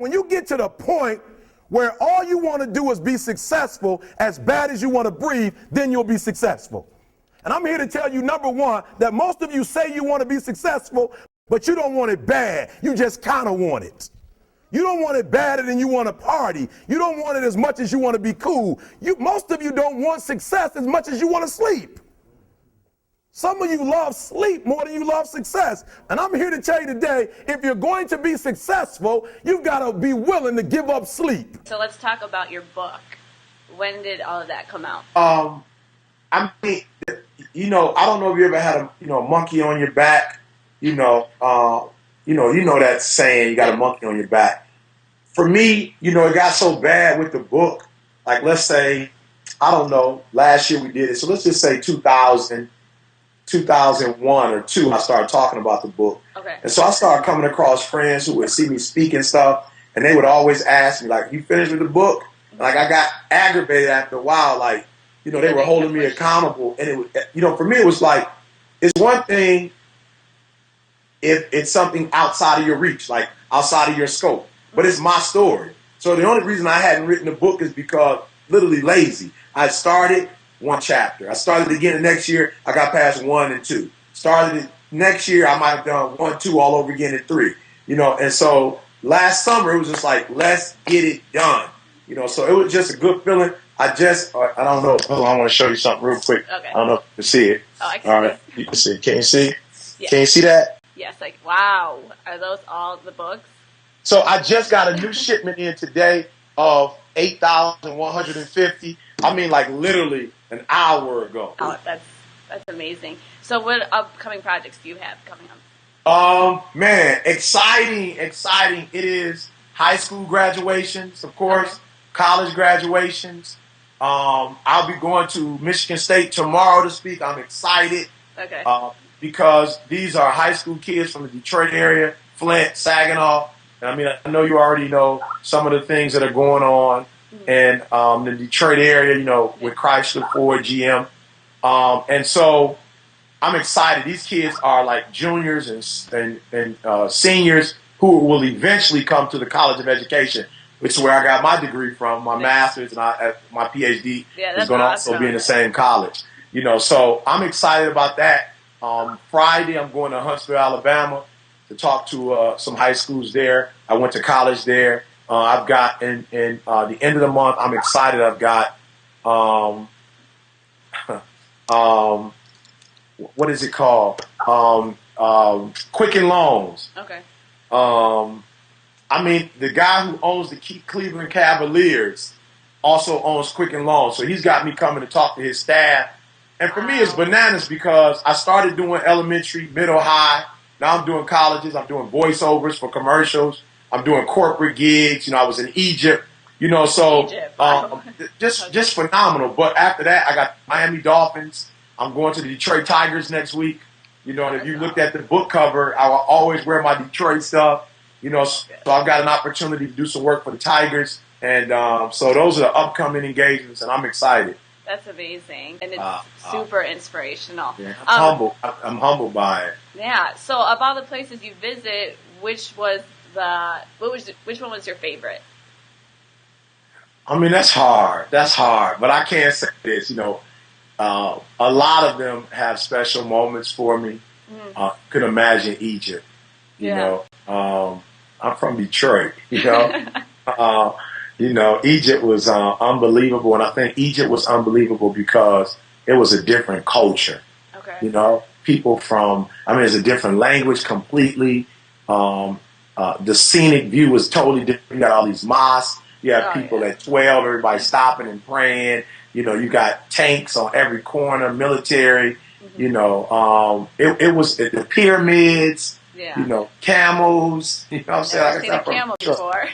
When you get to the point where all you want to do is be successful as bad as you want to breathe, then you'll be successful. And I'm here to tell you, number one, that most of you say you want to be successful, but you don't want it bad. You just kind of want it. You don't want it badder than you want to party. You don't want it as much as you want to be cool. Most of you don't want success as much as you want to sleep. Some of you love sleep more than you love success. And I'm here to tell you today, if you're going to be successful, you've got to be willing to give up sleep. So let's talk about your book. When did all of that come out? I mean, I don't know if you ever had a monkey on your back. You know that saying, you got a monkey on your back. For me, it got so bad with the book. Like, let's say, I don't know, last year we did it. So let's just say 2001 or 2, I started talking about the book. Okay. And so I started coming across friends who would see me speak and stuff, and they would always ask me, like, you finished with the book? Like, I got aggravated after a while, like, they were holding me accountable. And it was, for me, it was like, it's one thing if it's something outside of your reach, like outside of your scope, but it's my story. So the only reason I hadn't written the book is because literally lazy. I started 1 chapter. I started again the next year. I got past 1 and 2. Started it next year. I might have done 1, 2 all over again and 3. And so last summer it was just like, let's get it done. So it was just a good feeling. I don't know. Hold on, I want to show you something real quick. Okay. I don't know if you can see it. Oh, I can all see right, you can see it. Can you see? Yeah. Can you see that? Yes. Like, wow. Are those all the books? So I just got a new shipment in today of 8,150. I mean, like literally an hour ago. Oh, that's amazing. So what upcoming projects do you have coming up? Man, exciting. It is high school graduations, of course, college graduations. I'll be going to Michigan State tomorrow to speak. I'm excited. Okay. Because these are high school kids from the Detroit area, Flint, Saginaw. And I mean, I know you already know some of the things that are going on in the Detroit area, with Chrysler, Ford, GM. And so I'm excited. These kids are like juniors and seniors who will eventually come to the College of Education, which is where I got my degree from, my master's, and my PhD is going to also be in the same college. So I'm excited about that. Friday, I'm going to Huntsville, Alabama, to talk to some high schools there. I went to college there. I've got in the end of the month, I'm excited. I've got what is it called? Quicken Loans. Okay. I mean, the guy who owns the Cleveland Cavaliers also owns Quicken Loans, so he's got me coming to talk to his staff. And for me, it's bananas because I started doing elementary, middle, high. Now I'm doing colleges. I'm doing voiceovers for commercials. I'm doing corporate gigs. I was in Egypt. Just phenomenal. But after that, I got Miami Dolphins. I'm going to the Detroit Tigers next week. And if you looked at the book cover, I will always wear my Detroit stuff. So I've got an opportunity to do some work for the Tigers. And so those are the upcoming engagements, and I'm excited. That's amazing, and it's super inspirational. Yeah, I'm humbled by it. Yeah. So, of all the places you visit, which one was your favorite? I mean, that's hard. But I can't say this. A lot of them have special moments for me. Could imagine Egypt. I'm from Detroit. Egypt was unbelievable, and I think Egypt was unbelievable because it was a different culture. Okay. People it's a different language completely. The scenic view was totally different. You got all these mosques. You have people at 12, everybody stopping and praying. You got tanks on every corner, military. It was the pyramids. Yeah. Camels. What I'm saying? I've seen a camel before.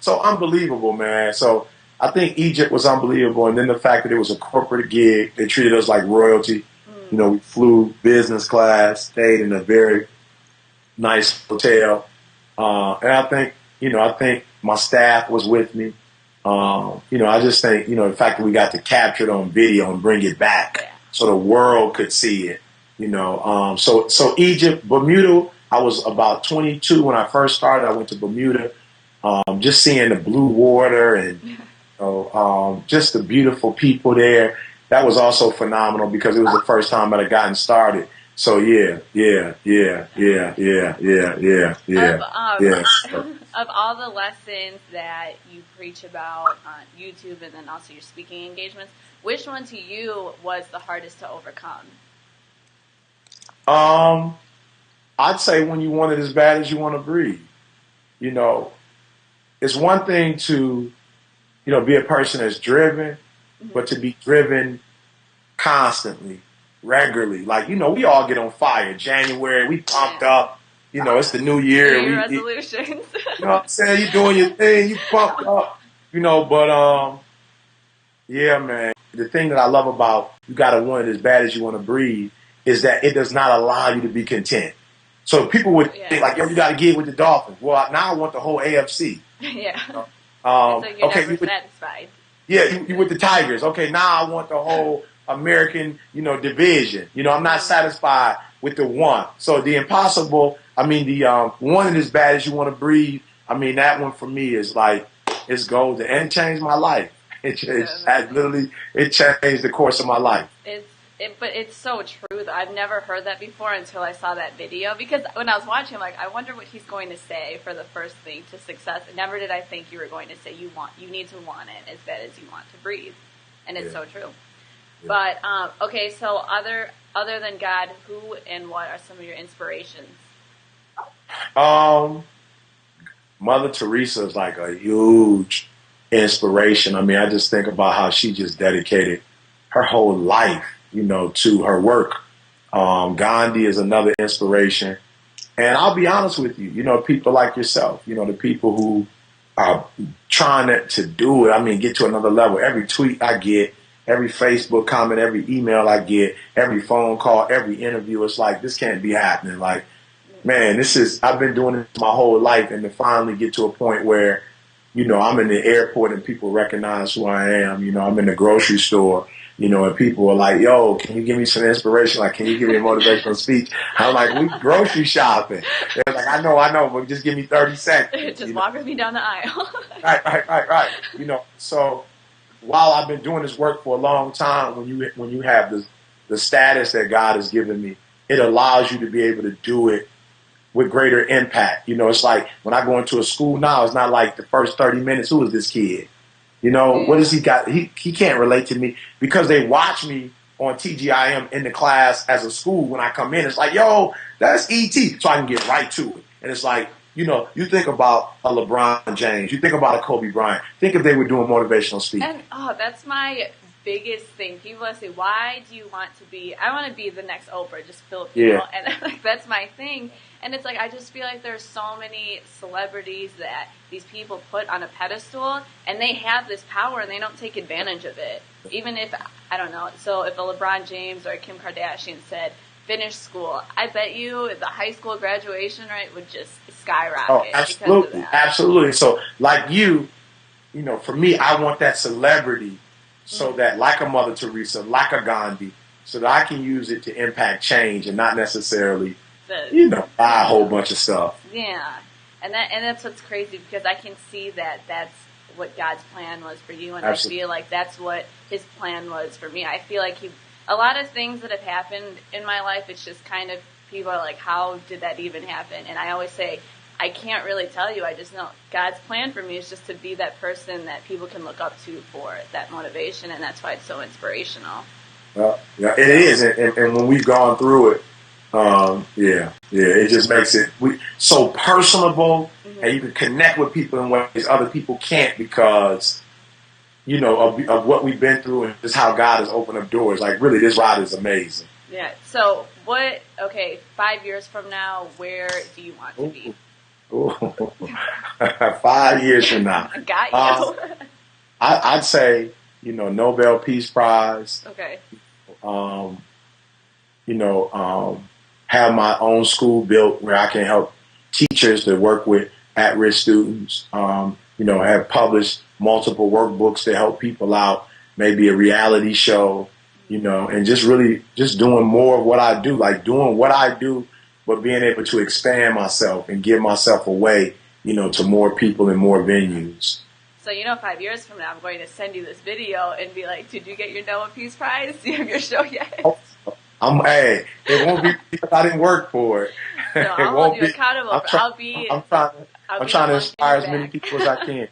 So unbelievable, man. So I think Egypt was unbelievable, and then the fact that it was a corporate gig, they treated us like royalty. We flew business class, stayed in a very nice hotel, and I think my staff was with me. I just think the fact that we got to capture it on video and bring it back so the world could see it. So Egypt, Bermuda I was about 22 when I first started. I went to Bermuda, just seeing the blue water and just the beautiful people there. That was also phenomenal because it was the first time that I gotten started. So yeah. Of all the lessons that you preach about on YouTube and then also your speaking engagements, which one to you was the hardest to overcome? I'd say when you want it as bad as you want to breathe. You know, it's one thing to, be a person that's driven, but to be driven constantly, regularly. Like, we all get on fire. January, we pumped up. It's the new year. New resolutions. You know what I'm saying? You doing your thing. You pumped up. But yeah, man. The thing that I love about you got to want it as bad as you want to breathe is that it does not allow you to be content. So people would think like, yo, you got to get with the Dolphins. Well, now I want the whole AFC. Yeah. So you're never satisfied. Yeah, you with the Tigers. Okay, now I want the whole American, division. I'm not satisfied with the one. So the impossible, the one as bad as you want to breathe, that one for me is like, it's golden. And it changed my life. It changed the course of my life. But it's so true. I've never heard that before until I saw that video. Because when I was watching, I'm like, I wonder what he's going to say for the first thing to success. Never did I think you were going to say you need to want it as bad as you want to breathe, and it's so true. Yeah. But okay, so other than God, who and what are some of your inspirations? Mother Teresa is like a huge inspiration. I just think about how she just dedicated her whole life to her work. Gandhi is another inspiration. And I'll be honest with you, people like yourself, the people who are trying to do it, get to another level. Every tweet I get, every Facebook comment, every email I get, every phone call, every interview, it's like, this can't be happening. Like, man, I've been doing this my whole life, and to finally get to a point where, I'm in the airport and people recognize who I am. I'm in the grocery store, and people are like, yo, can you give me some inspiration? Like, can you give me a motivational speech? I'm like, we grocery shopping. They're like, I know, but just give me 30 seconds. Just walk with me down the aisle. Right. So while I've been doing this work for a long time, when you have the status that God has given me, it allows you to be able to do it with greater impact. It's like when I go into a school now, it's not like the first 30 minutes, who is this kid? What does he got? He can't relate to me because they watch me on TGIM in the class as a school. When I come in, it's like, yo, that's E.T. So I can get right to it. And it's like, you think about a LeBron James, you think about a Kobe Bryant. Think if they were doing motivational speaking. And that's my biggest thing. People say, why do you want to be? I want to be the next Oprah, just Filipino, and that's my thing. And it's like, I just feel like there's so many celebrities that these people put on a pedestal, and they have this power, and they don't take advantage of it. Even if, I don't know, so if a LeBron James or a Kim Kardashian said, finish school, I bet you the high school graduation rate would just skyrocket. Oh, absolutely, absolutely. So, like for me, I want that celebrity so that, like a Mother Teresa, like a Gandhi, so that I can use it to impact change and not necessarily buy a whole bunch of stuff. Yeah. And that's what's crazy, because I can see that that's what God's plan was for you, and absolutely. I feel like that's what his plan was for me. I feel like a lot of things that have happened in my life, it's just kind of, people are like, how did that even happen? And I always say, I can't really tell you. I just know God's plan for me is just to be that person that people can look up to for that motivation, and that's why it's so inspirational. Yeah, it is. And when we've gone through it, it just makes it so personable, and you can connect with people in ways other people can't because, of what we've been through and just how God has opened up doors. Like, really, this ride is amazing. Yeah. So 5 years from now, where do you want to be? 5 years from now. I got you. I'd say, Nobel Peace Prize. Okay. Have my own school built where I can help teachers to work with at-risk students. Have published multiple workbooks to help people out, maybe a reality show, and just doing more of what I do, like doing what I do, but being able to expand myself and give myself away, you know, to more people and more venues. So, you know, 5 years from now, I'm going to send you this video and be like, did you get your Noah Peace Prize? Do you have your show yet? Hey, it won't be because I didn't work for it. No, I'll hold you accountable. I'm trying to inspire as many people as I can.